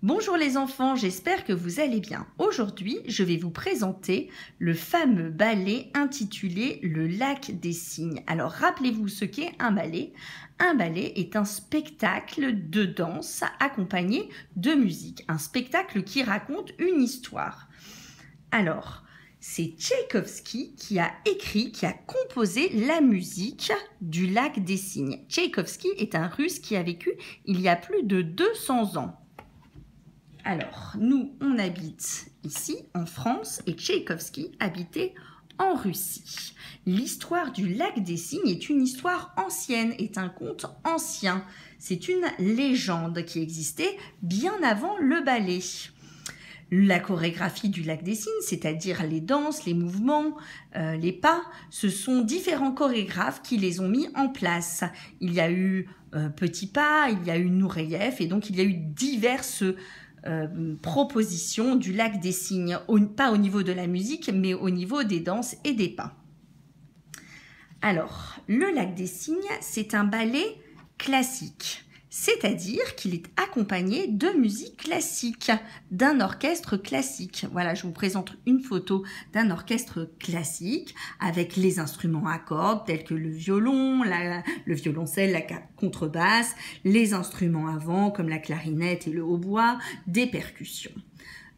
Bonjour les enfants, j'espère que vous allez bien. Aujourd'hui, je vais vous présenter le fameux ballet intitulé Le Lac des Cygnes. Alors, rappelez-vous ce qu'est un ballet. Un ballet est un spectacle de danse accompagné de musique. Un spectacle qui raconte une histoire. Alors, c'est Tchaïkovski qui a écrit, qui a composé la musique du Lac des Cygnes. Tchaïkovski est un Russe qui a vécu il y a plus de 200 ans. Alors, nous, on habite ici, en France, et Tchaïkovski habitait en Russie. L'histoire du Lac des Cygnes est une histoire ancienne, est un conte ancien. C'est une légende qui existait bien avant le ballet. La chorégraphie du Lac des Cygnes, c'est-à-dire les danses, les mouvements, les pas, ce sont différents chorégraphes qui les ont mis en place. Il y a eu Petit Pas, il y a eu Nureyev, et donc il y a eu diverses propositions du Lac des Cygnes, pas au niveau de la musique, mais au niveau des danses et des pas. Alors, le Lac des Cygnes, c'est un ballet classique, c'est-à-dire qu'il est accompagné de musique classique, d'un orchestre classique. Voilà, je vous présente une photo d'un orchestre classique avec les instruments à cordes tels que le violon, le violoncelle, la contrebasse, les instruments à vent comme la clarinette et le hautbois, des percussions.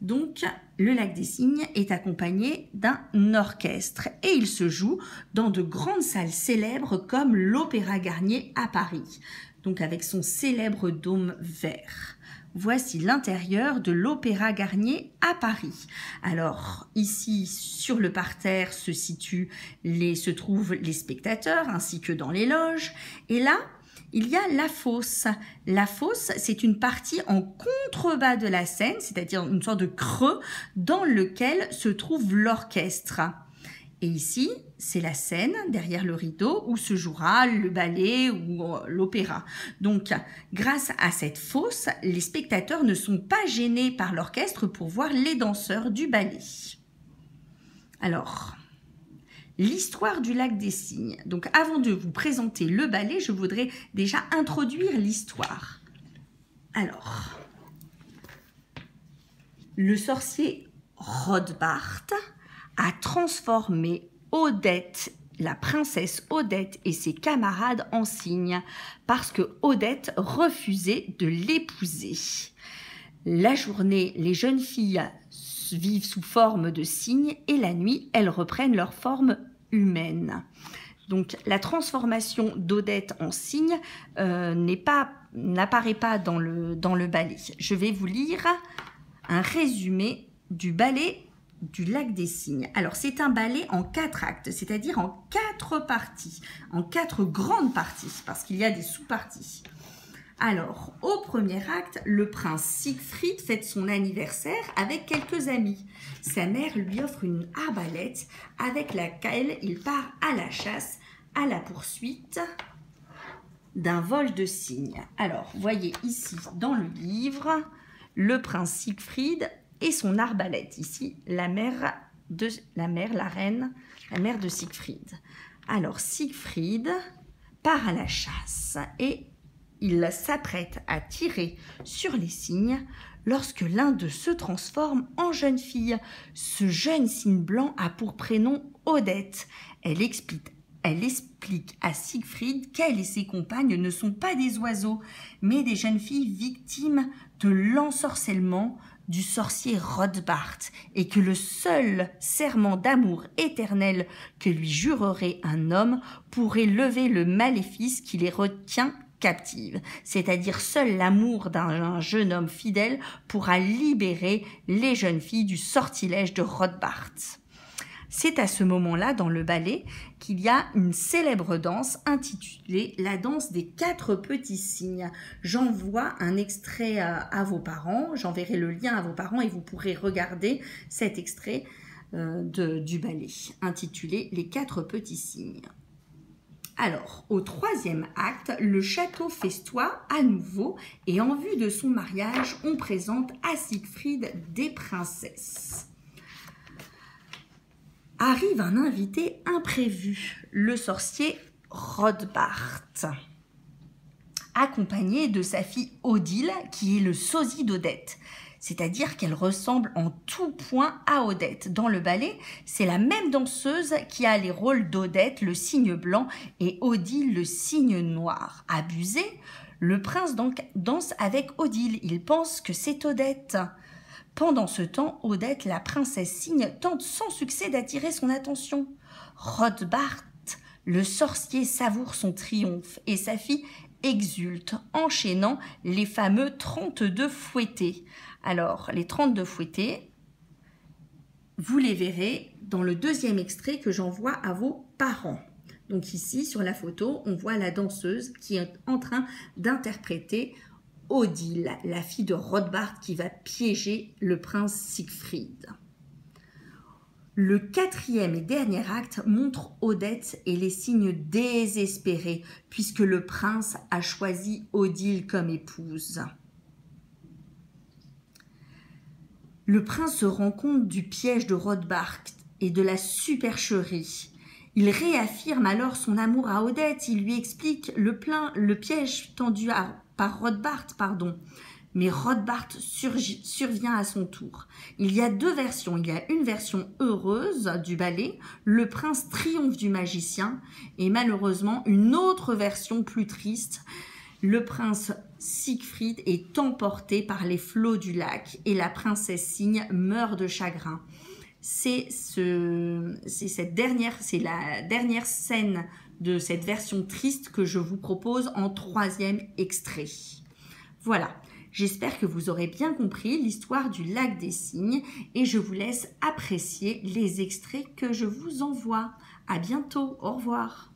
Donc, le Lac des Cygnes est accompagné d'un orchestre et il se joue dans de grandes salles célèbres comme l'Opéra Garnier à Paris, donc avec son célèbre dôme vert. Voici l'intérieur de l'Opéra Garnier à Paris. Alors, ici, sur le parterre, se trouvent les spectateurs ainsi que dans les loges. Et là, il y a la fosse. La fosse, c'est une partie en contrebas de la scène, c'est-à-dire une sorte de creux dans lequel se trouve l'orchestre. Et ici, c'est la scène, derrière le rideau, où se jouera le ballet ou l'opéra. Donc, grâce à cette fosse, les spectateurs ne sont pas gênés par l'orchestre pour voir les danseurs du ballet. Alors, l'histoire du Lac des Cygnes. Donc, avant de vous présenter le ballet, je voudrais déjà introduire l'histoire. Alors, le sorcier Rodbart a transformé Odette, la princesse Odette et ses camarades en cygnes parce que Odette refusait de l'épouser. La journée, les jeunes filles vivent sous forme de cygnes et la nuit, elles reprennent leur forme humaine. Donc la transformation d'Odette en cygne n'apparaît pas dans le ballet. Je vais vous lire un résumé du ballet du Lac des Cygnes. Alors, c'est un ballet en 4 actes, c'est-à-dire en 4 parties, en 4 grandes parties, parce qu'il y a des sous-parties. Alors, au premier acte, le prince Siegfried fête son anniversaire avec quelques amis. Sa mère lui offre une arbalète avec laquelle il part à la chasse, à la poursuite d'un vol de cygnes. Alors, voyez ici dans le livre, le prince Siegfried et son arbalète. Ici, la mère de Siegfried. Alors, Siegfried part à la chasse et il s'apprête à tirer sur les cygnes lorsque l'un d'eux se transforme en jeune fille. Ce jeune cygne blanc a pour prénom Odette. Elle explique à Siegfried qu'elle et ses compagnes ne sont pas des oiseaux, mais des jeunes filles victimes de l'ensorcellement du sorcier Rodbart et que le seul serment d'amour éternel que lui jurerait un homme pourrait lever le maléfice qui les retient captives. C'est-à-dire seul l'amour d'un jeune homme fidèle pourra libérer les jeunes filles du sortilège de Rodbart. C'est à ce moment-là, dans le ballet, qu'il y a une célèbre danse intitulée « La danse des 4 petits cygnes ». J'envoie un extrait à vos parents, j'enverrai le lien à vos parents et vous pourrez regarder cet extrait du ballet intitulé « Les 4 petits cygnes ». Alors, au 3e acte, le château festoie à nouveau et en vue de son mariage, on présente à Siegfried des princesses. Arrive un invité imprévu, le sorcier Rodbart. accompagnée de sa fille Odile, qui est le sosie d'Odette. C'est-à-dire qu'elle ressemble en tout point à Odette. Dans le ballet, c'est la même danseuse qui a les rôles d'Odette, le cygne blanc, et Odile, le cygne noir. Abusé, le prince donc danse avec Odile. Il pense que c'est Odette. Pendant ce temps, Odette, la princesse cygne, tente sans succès d'attirer son attention. Rothbart, le sorcier, savoure son triomphe et sa fille exulte, enchaînant les fameux 32 fouettés. Alors, les 32 fouettés, vous les verrez dans le deuxième extrait que j'envoie à vos parents. Donc ici, sur la photo, on voit la danseuse qui est en train d'interpréter Odile, la fille de Rothbart qui va piéger le prince Siegfried. Le quatrième et dernier acte montre Odette et les cygnes désespérés puisque le prince a choisi Odile comme épouse. Le prince se rend compte du piège de Rothbart et de la supercherie. Il réaffirme alors son amour à Odette. Il lui explique le piège tendu par Rothbart, Mais Rothbart survient à son tour. Il y a deux versions. Il y a une version heureuse du ballet, le prince triomphe du magicien, et malheureusement une autre version plus triste. Le prince Siegfried est emporté par les flots du lac et la princesse cygne meurt de chagrin. C'est la dernière scène de cette version triste que je vous propose en troisième extrait. Voilà, j'espère que vous aurez bien compris l'histoire du lac des cygnes et je vous laisse apprécier les extraits que je vous envoie. À bientôt, au revoir.